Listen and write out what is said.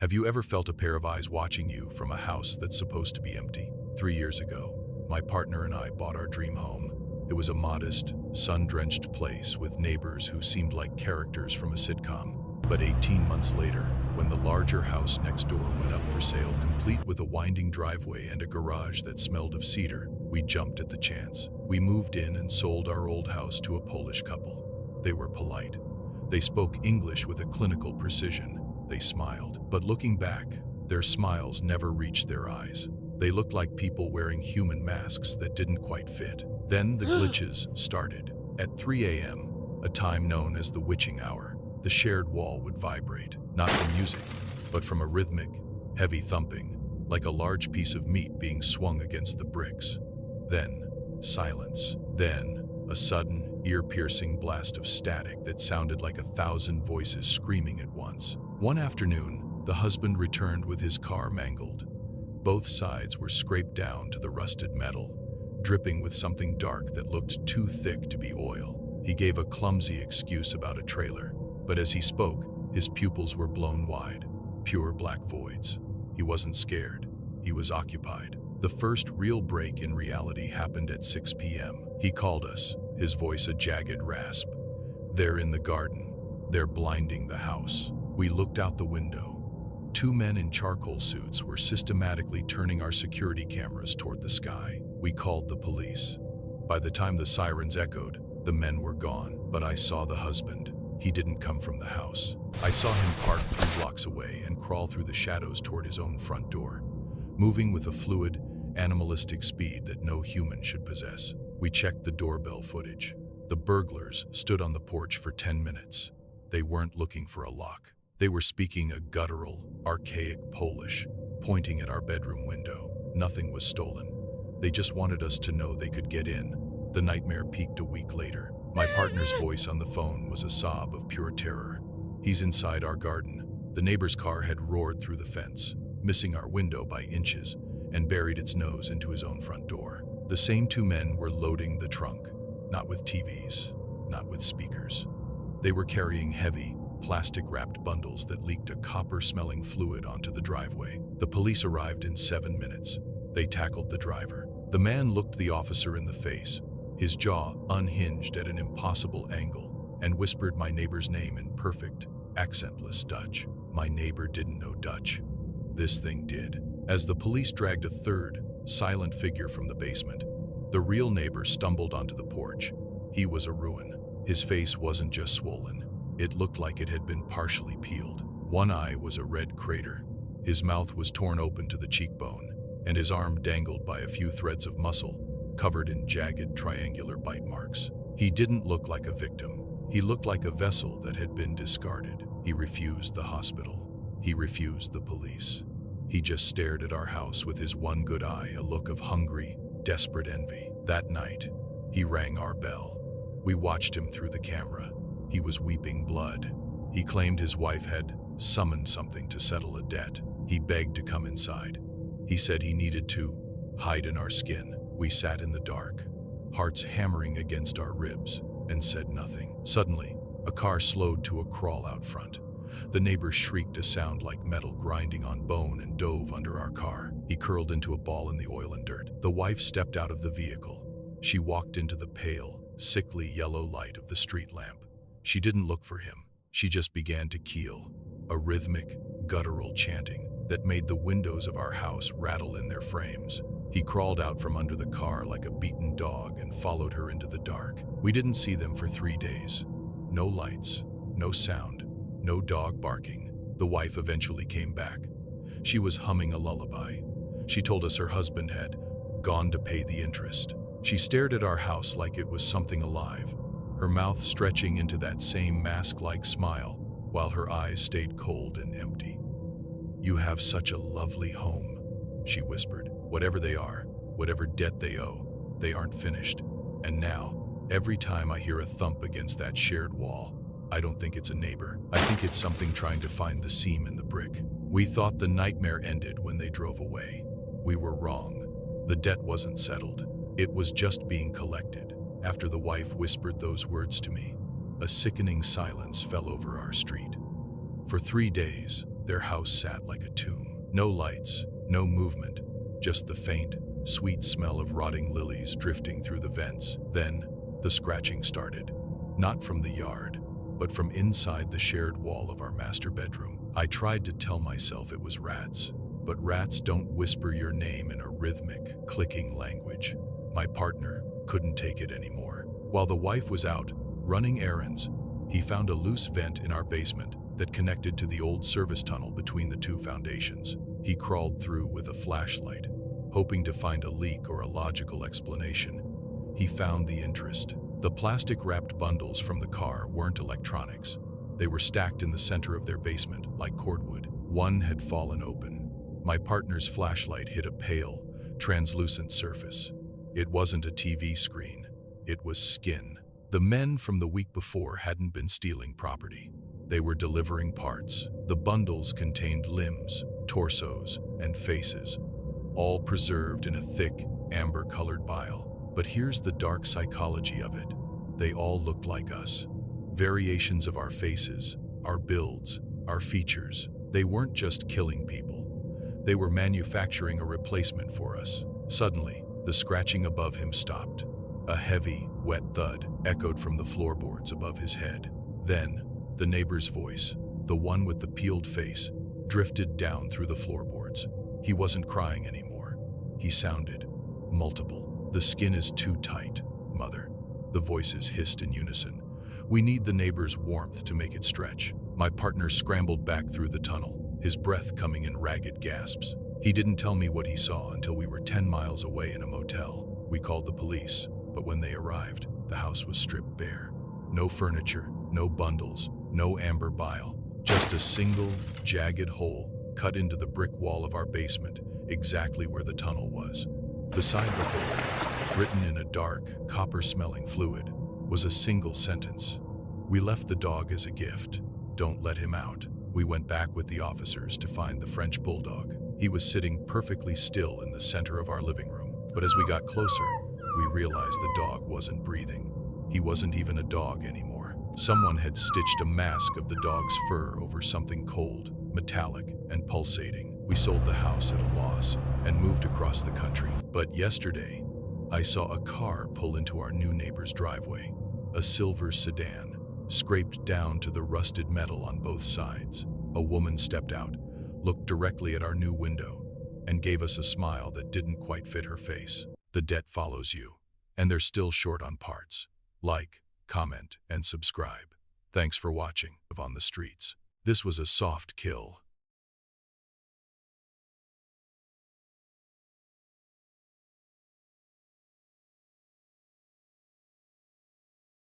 Have you ever felt a pair of eyes watching you from a house that's supposed to be empty? 3 years ago, my partner and I bought our dream home. It was a modest, sun-drenched place with neighbors who seemed like characters from a sitcom. But 18 months later, when the larger house next door went up for sale, complete with a winding driveway and a garage that smelled of cedar, we jumped at the chance. We moved in and sold our old house to a Polish couple. They were polite. They spoke English with a clinical precision. They smiled. But looking back, their smiles never reached their eyes. They looked like people wearing human masks that didn't quite fit. Then the glitches started. At 3 a.m., a time known as the witching hour, the shared wall would vibrate, not from music, but from a rhythmic, heavy thumping, like a large piece of meat being swung against the bricks. Then, silence. Then, a sudden, ear-piercing blast of static that sounded like 1,000 voices screaming at once. One afternoon, the husband returned with his car mangled. Both sides were scraped down to the rusted metal, dripping with something dark that looked too thick to be oil. He gave a clumsy excuse about a trailer, but as he spoke, his pupils were blown wide, pure black voids. He wasn't scared. He was occupied. The first real break in reality happened at 6 p.m. He called us, his voice a jagged rasp. "They're in the garden. They're blinding the house." We looked out the window. 2 men in charcoal suits were systematically turning our security cameras toward the sky. We called the police. By the time the sirens echoed, the men were gone, but I saw the husband. He didn't come from the house. I saw him park 3 blocks away and crawl through the shadows toward his own front door, moving with a fluid, animalistic speed that no human should possess. We checked the doorbell footage. The burglars stood on the porch for 10 minutes. They weren't looking for a lock. They were speaking a guttural, archaic Polish, pointing at our bedroom window. Nothing was stolen. They just wanted us to know they could get in. The nightmare peaked a week later. My partner's voice on the phone was a sob of pure terror. He's inside our garden. The neighbor's car had roared through the fence, missing our window by inches, and buried its nose into his own front door. The same 2 men were loading the trunk, not with TVs, not with speakers. They were carrying heavy, plastic-wrapped bundles that leaked a copper-smelling fluid onto the driveway. The police arrived in 7 minutes. They tackled the driver. The man looked the officer in the face, his jaw unhinged at an impossible angle, and whispered my neighbor's name in perfect, accentless Dutch. My neighbor didn't know Dutch. This thing did. As the police dragged a third, silent figure from the basement, the real neighbor stumbled onto the porch. He was a ruin. His face wasn't just swollen. It looked like it had been partially peeled. One eye was a red crater. His mouth was torn open to the cheekbone, and his arm dangled by a few threads of muscle, covered in jagged triangular bite marks. He didn't look like a victim. He looked like a vessel that had been discarded. He refused the hospital. He refused the police. He just stared at our house with his one good eye, a look of hungry, desperate envy. That night, he rang our bell. We watched him through the camera. He was weeping blood. He claimed his wife had summoned something to settle a debt. He begged to come inside. He said he needed to hide in our skin. We sat in the dark, hearts hammering against our ribs, and said nothing. Suddenly, a car slowed to a crawl out front. The neighbor shrieked a sound like metal grinding on bone and dove under our car. He curled into a ball in the oil and dirt. The wife stepped out of the vehicle. She walked into the pale, sickly yellow light of the street lamp. She didn't look for him. She just began to keel, a rhythmic, guttural chanting that made the windows of our house rattle in their frames. He crawled out from under the car like a beaten dog and followed her into the dark. We didn't see them for 3 days. No lights, no sound, no dog barking. The wife eventually came back. She was humming a lullaby. She told us her husband had gone to pay the interest. She stared at our house like it was something alive, her mouth stretching into that same mask-like smile, while her eyes stayed cold and empty. "You have such a lovely home," she whispered. "Whatever they are, whatever debt they owe, they aren't finished. And now, every time I hear a thump against that shared wall, I don't think it's a neighbor. I think it's something trying to find the seam in the brick." We thought the nightmare ended when they drove away. We were wrong. The debt wasn't settled. It was just being collected. After the wife whispered those words to me, a sickening silence fell over our street. For 3 days, Their house sat like a tomb. No lights, no movement, just the faint, sweet smell of rotting lilies drifting through the vents. Then, the scratching started. Not from the yard, but from inside the shared wall of our master bedroom. I tried to tell myself it was rats, but rats don't whisper your name in a rhythmic, clicking language. My partner couldn't take it anymore. While the wife was out, running errands, he found a loose vent in our basement that connected to the old service tunnel between the two foundations. He crawled through with a flashlight, hoping to find a leak or a logical explanation. He found the interest. The plastic-wrapped bundles from the car weren't electronics. They were stacked in the center of their basement, like cordwood. One had fallen open. My partner's flashlight hit a pale, translucent surface. It wasn't a TV screen. It was skin. The men from the week before hadn't been stealing property. They were delivering parts. The bundles contained limbs, torsos, and faces, all preserved in a thick, amber-colored bile. But here's the dark psychology of it. They all looked like us. Variations of our faces, our builds, our features. They weren't just killing people. They were manufacturing a replacement for us. Suddenly, the scratching above him stopped. A heavy, wet thud echoed from the floorboards above his head. Then, the neighbor's voice, the one with the peeled face, drifted down through the floorboards. He wasn't crying anymore. He sounded multiple. "The skin is too tight, Mother." The voices hissed in unison. "We need the neighbor's warmth to make it stretch." My partner scrambled back through the tunnel, his breath coming in ragged gasps. He didn't tell me what he saw until we were 10 miles away in a motel. We called the police, but when they arrived, the house was stripped bare. No furniture, no bundles, no amber bile, just a single, jagged hole cut into the brick wall of our basement, exactly where the tunnel was. Beside the hole, written in a dark, copper-smelling fluid, was a single sentence. "We left the dog as a gift. Don't let him out." We went back with the officers to find the French bulldog. He was sitting perfectly still in the center of our living room. But as we got closer, we realized the dog wasn't breathing. He wasn't even a dog anymore. Someone had stitched a mask of the dog's fur over something cold, metallic, and pulsating. We sold the house at a loss and moved across the country. But yesterday, I saw a car pull into our new neighbor's driveway. A silver sedan, scraped down to the rusted metal on both sides. A woman stepped out, looked directly at our new window, and gave us a smile that didn't quite fit her face. The debt follows you, and they're still short on parts. Like, comment, and subscribe. Thanks for watching On the Streets. This was a soft kill.